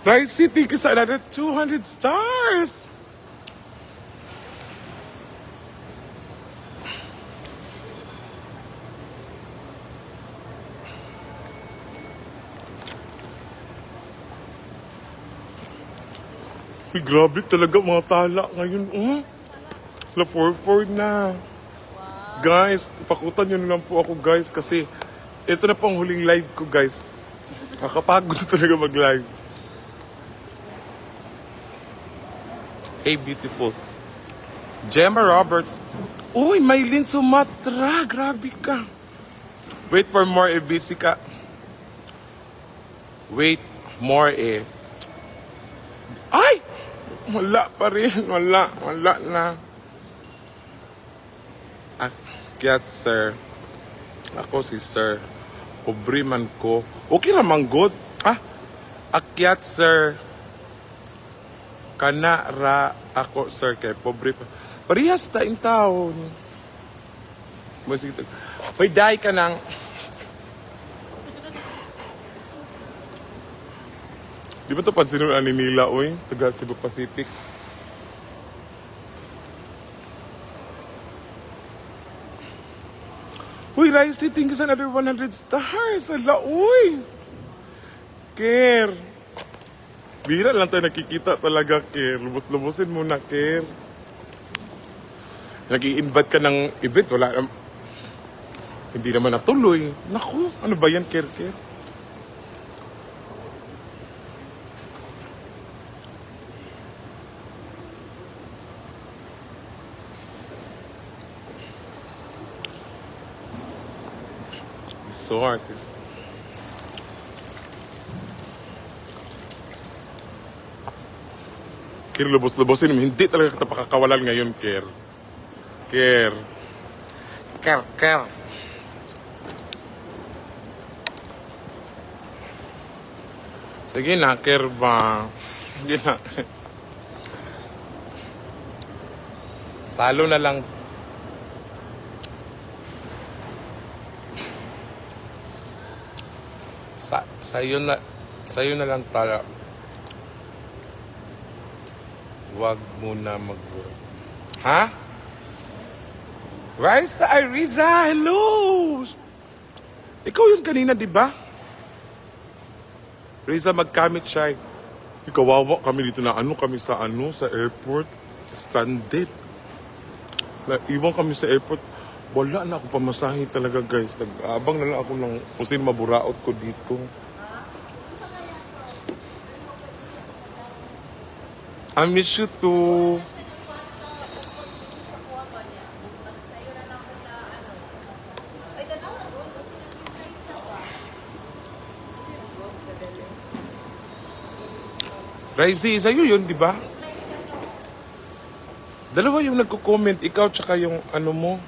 Ricey, thank you sa another 200 stars. Uy, grabe talaga mga tala ngayon. La 4-4 na. Guys, pakutan nyo na lang po ako guys kasi ito na pang huling live ko guys. Nakapagod talaga mag-live. Hey, beautiful. Gemma Roberts. Uy, Maylin Sumatra. Grabe ka. Wait for more, busy ka. Wait more, Ay! Wala pa rin. Wala na. Akyat, sir. Ako si sir. Pobre man ko. Okay naman, good. Akyat, sir. Kana ra ako, sir. Kay pobre pa. Parehas ta in taon. Hoy, dahi ka nang. Di ba ito pansin mo ani nila, oy? Taga Cebu Pacific. Uy, Ricey, thank you sa another 100 stars. Ala, uy! Care. Bira lang tayo nakikita talaga, Care. Lubos-lubosin mo na, Care. Nag-i-invite ka ng event, wala. Hindi naman natuloy. Naku, ano ba yan, Care? So artist. Kir, lubos-lubosin. Hindi talaga kita pakakawalan ngayon, Kir. Kir. Sige na, Kir ba? Sige na. Salo na lang. Sa'yo na lang tala. Wag mo na mag-work. Ha? Raisa Iriza, hello! Ikaw yun kanina, di ba? Riza, magkamit siya. Ikawawa kami dito na kami sa airport. Stranded. Iwan kami sa airport. Wala na ako pamasahe talaga, guys. Nag-abang na lang ako ng kung sino maburaot ko dito. I miss you too. Ricey, sa'yo yun, di ba? Dalawa yung nagko-comment. Ikaw tsaka yung mo,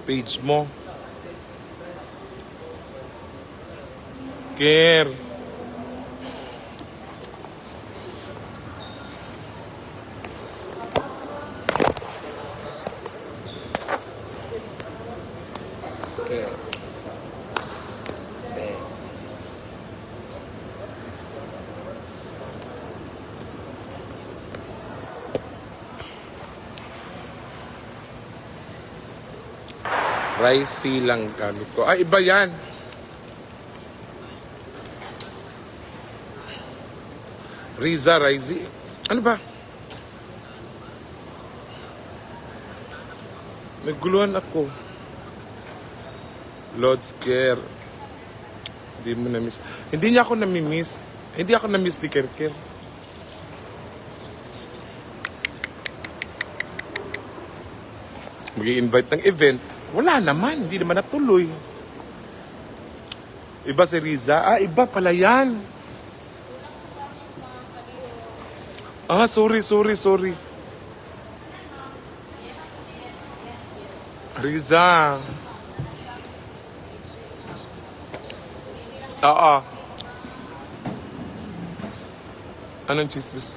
page mo. Care. Ricey lang gamit ko. Ay, iba yan. Ricey. Ano ba? Naguluhan ako. Lord's Care. Hindi mo na-miss. Hindi niya ako nami-miss. Hindi ako na-miss ni Kerker. Mag-i-invite ng event. Wala naman. Hindi naman natuloy. Iba si Riza. Iba pala yan. Sorry. Riza. Anong chismis?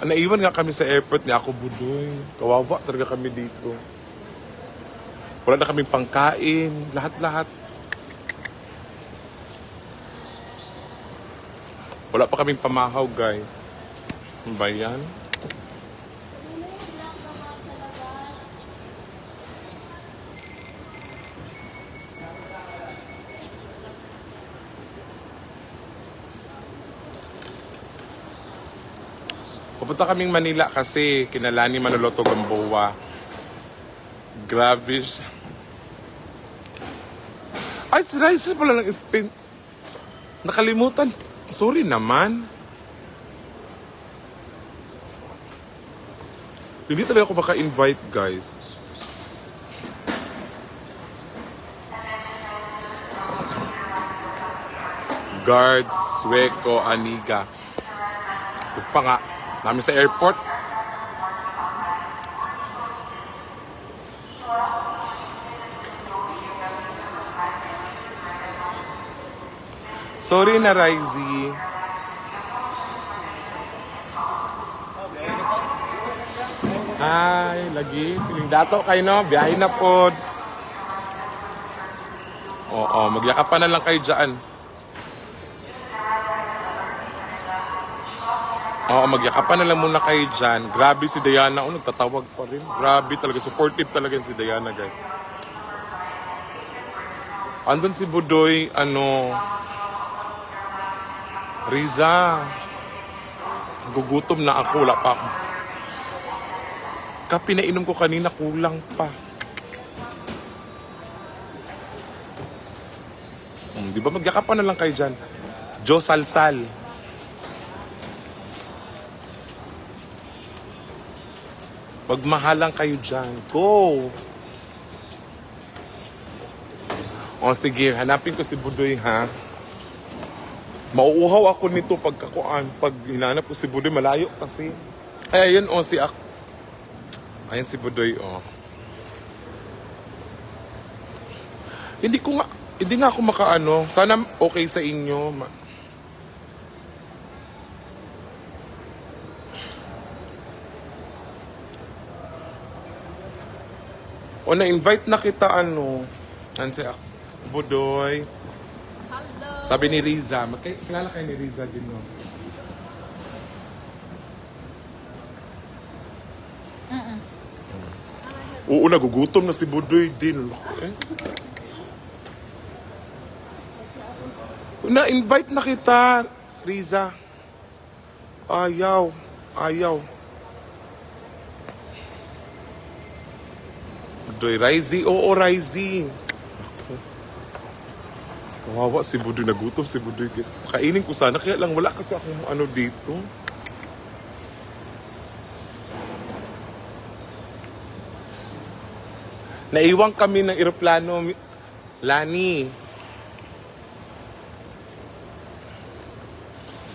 Naiwan nga kami sa airport ni Ako Budoy. Kawawa talaga kami dito. Wala na kaming pangkain. Lahat. Wala pa kaming pamahaw, guys. Ano ba yan? Pupunta kaming Manila kasi kinalani Manaloto Gamboa. Grabe siya. Ay, si Raisa pala ng Spain. Nakalimutan. Sorry naman. Hindi talaga ako maka-invite, guys. Guards, Sueco, Aniga. Ito pa nga. Namin sa airport. Sorry na, Raisi. Ay, lagi. Piling dato kayo, no? Biyahe na po. Oo, magyakapan na lang kayo dyan. Oo, magyakapan na lang muna kayo dyan. Grabe si Diana. Oh, nagtatawag pa rin. Grabe talaga. Supportive talaga si Diana, guys. Andun si Budoy, Riza. Gugutom na ako. Wala pa ako. Kape na inom ko kanina, kulang pa. Di ba magyakapan na lang kayo dyan? Jo Salsal. Magmahalang kayo dyan. Go! O sige, hanapin ko si Budoy, ha? Mauuhaw ako nito pagkakuan. Pag hinanap ko si Budoy, malayo kasi. Ay, ayun, si Ak. Ayan si Budoy, Hindi nga ako makaano. Sana okay sa inyo. O na-invite na kita, si Budoy. Hello. Sabi ni Riza, kilala kayo ni Riza din, no? Oo, nagugutom na si Budoy din. Na-invite na kita, Riza. Ayaw. Budoy, Raisi. Oo, Raisi. Kawawa si Budoy. Nagutom si Budoy. Kainin ko sana. Kaya lang wala kasi akong dito. Naiwang kami ng eroplano, Lani.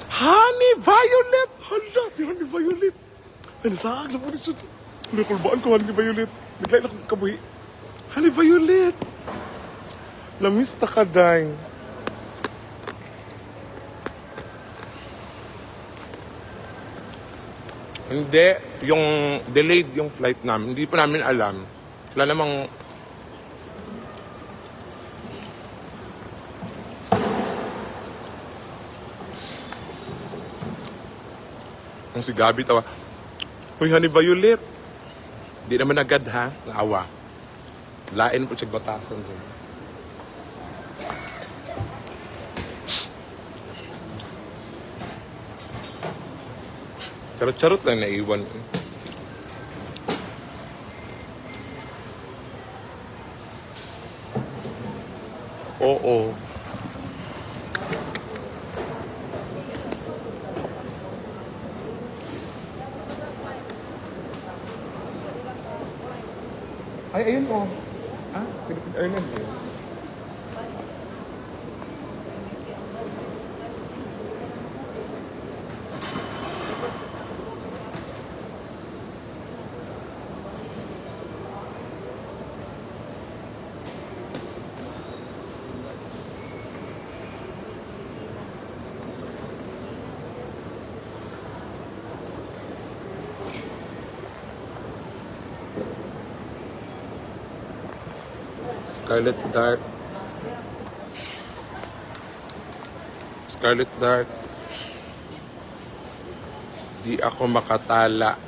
Honey Violet! Hala, si Honey Violet. Ay, nasahag na po na siya. Nakulbaan ko, Honey Violet. Naglain akong kabuhi. Honey Violet! Lamista ka, Dine. Hindi, yung delayed yung flight namin. Hindi pa namin alam. Wala namang... Ang si Gabi tawa, Uy, Honey Violet. Di naman agad, ha? Naawa. Lain po siya batasan doon. Charot-charot lang naiwan. Oo. Ay, ayun o. Philippine Airlines yun. Scarlet Dark. Scarlet Dark. Di ako makatala.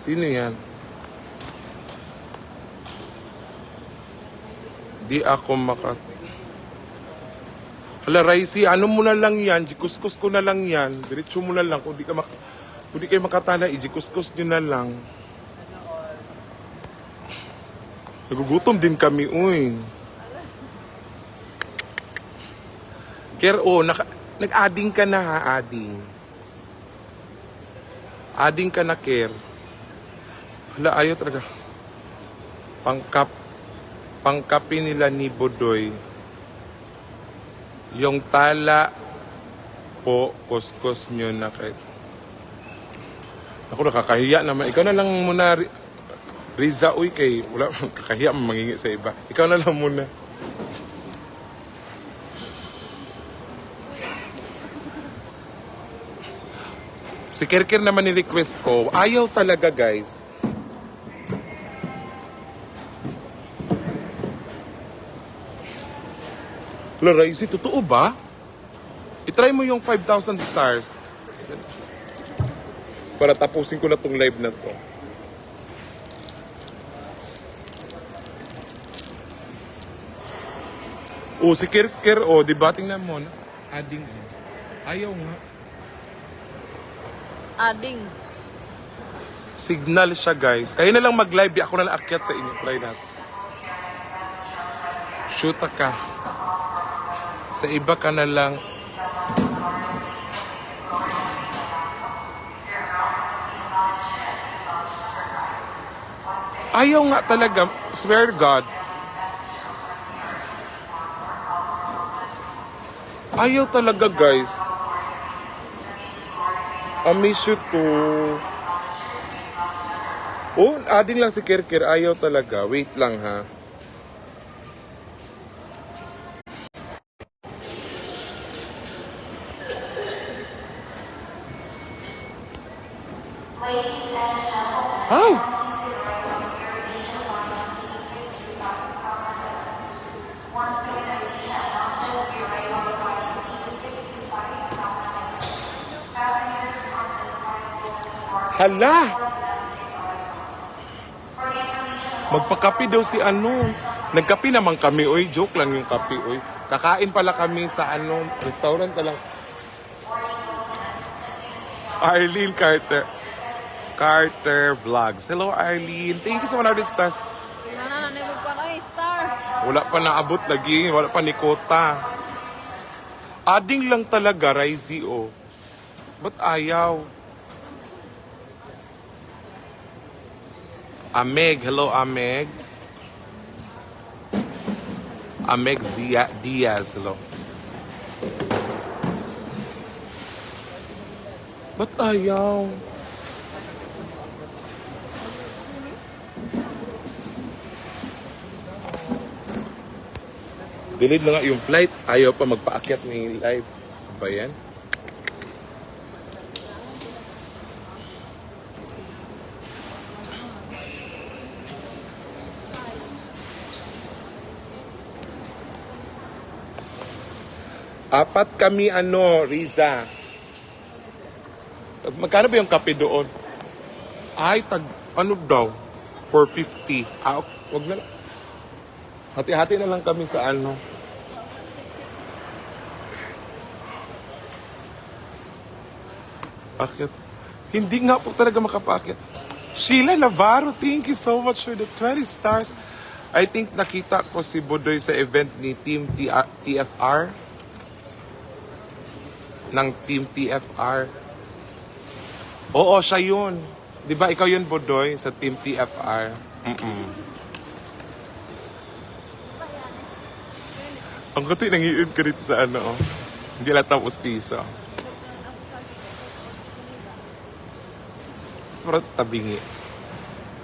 Sino yan? Di ako Hala, Raisi, ano mo na lang yan? Jikuskus ko na lang yan. Diretso mo na lang. Kung di kayo makatala, ijikuskus nyo na lang. Nagugutom din kami, uy. Ker, nag-adding ka na ha, adding. Adding ka na, Ker. Hala, ayaw talaga. Pangkapi nila ni Bodoy. Yung tala po, kuskus nyo na kahit. Ako nakakahiya naman. Ikaw na lang muna, Riza, uy, kay wala kakahiya mangingi sa iba. Ikaw na lang muna. Si Kirkir naman ni-request ko. Ayaw talaga, guys. Raisi, totoo ba? I-try mo yung 5,000 stars. Para tapusin ko na tong live na to. Si Kirkir, diba? Tingnan mo na. Adding. Ayaw nga. Ading. Signal siya, guys. Kayo na lang mag-live. Ako na lang akyat sa inyo. Try natin. Shoot ka. Sa iba ka na lang. Ayaw nga talaga. Swear God. Ayaw talaga, guys. I miss you too. Adding lang si Kirkir. Ayaw talaga. Wait lang, ha. Ay! Hala! Magpakapi daw si ano. Nagkapi naman kami, oy. Joke lang yung kapi, oy. Kakain pala kami sa restaurant lang. Arlene Carter Vlogs. Hello, Arlene. Thank you so much, 100 stars. Nanananibig pa kayo, star. Wala pa naabot lagi. Wala pa ni Kota. Adding lang talaga, Raisi, oh. Ba't ayaw? Ameg. Hello, Ameg. Ameg Diaz. Hello. Ba't ayaw? Delayed na nga yung flight. Ayaw pa magpaakyat ni live. Ba yan? Apat kami Riza. Magkano ba yung kape doon? Ay, ano daw? 450. Wag na lang. Hati-hati na lang kami sa Akit. Hindi nga po talaga makapakit. Sheila Navarro, thank you so much for the 20 stars. I think nakita ko si Bodoy sa event ni Team TFR. Ng Team TFR. Oo, siya yun. Di ba ikaw yun, Bodoy, sa Team TFR? Ang kuti nangiid ko dito sa Hindi lahat ng ustiso. Pero tabingi.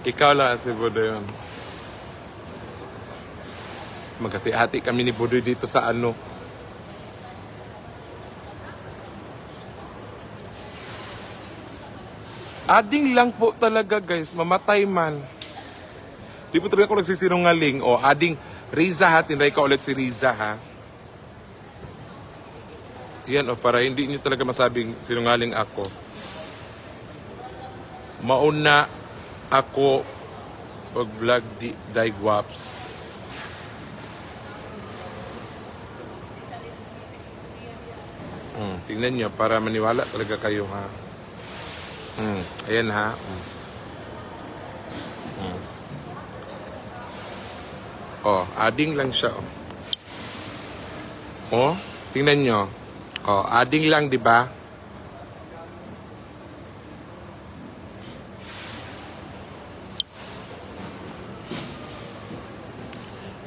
Ikaw lang si Bodoy yun. Maghati-hati kami ni Bodoy dito sa Adding lang po talaga, guys. Mamatay man. Di po talaga ako nagsisinungaling. Adding Riza ha. Tinry ka ulit si Riza ha. Yan o, para hindi nyo talaga masabing sinungaling ako. Mauna ako pag-vlog di Daigwaps. Tingnan nyo para maniwala talaga kayo ha. Ayan ha. Oh, adding lang siya. Oh, tingnan nyo. Oh, adding lang, di ba?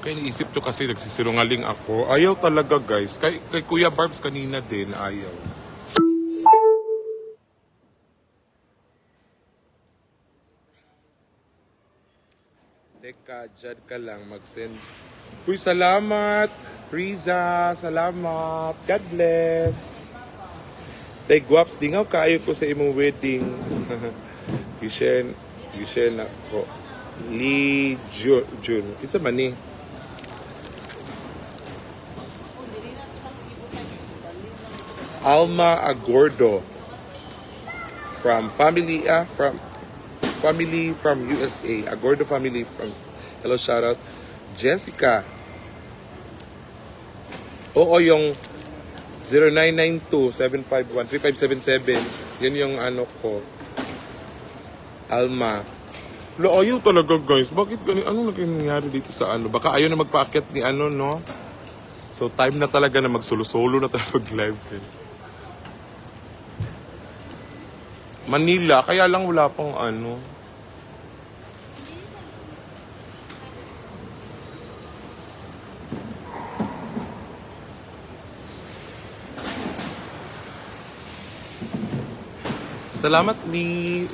Kaya naisip to kasi nagsisirungaling ako. Ayaw talaga guys. Kay Kuya Barbs kanina din, ayaw. Teka, dyan ka lang mag-send. Uy, salamat! Riza, salamat! God bless! Tay Guaps, di nga kaayo ko sa imong wedding. Gishen ako. Lee Jun. It's a money. Alma Agordo from family from USA. Agordo family from hello, shout out. Jessica. Oo, yung 0992-751-3577. Yan yung ano ko. Alma. Ayaw talaga guys. Bakit ganun? Anong nangyari dito sa ano? Baka ayaw na magpaakyat ni ano, no? So time na talaga na magsolo-solo na tayo mag-live guys. Manila, kaya lang wala pang ano. Salamat, Lee.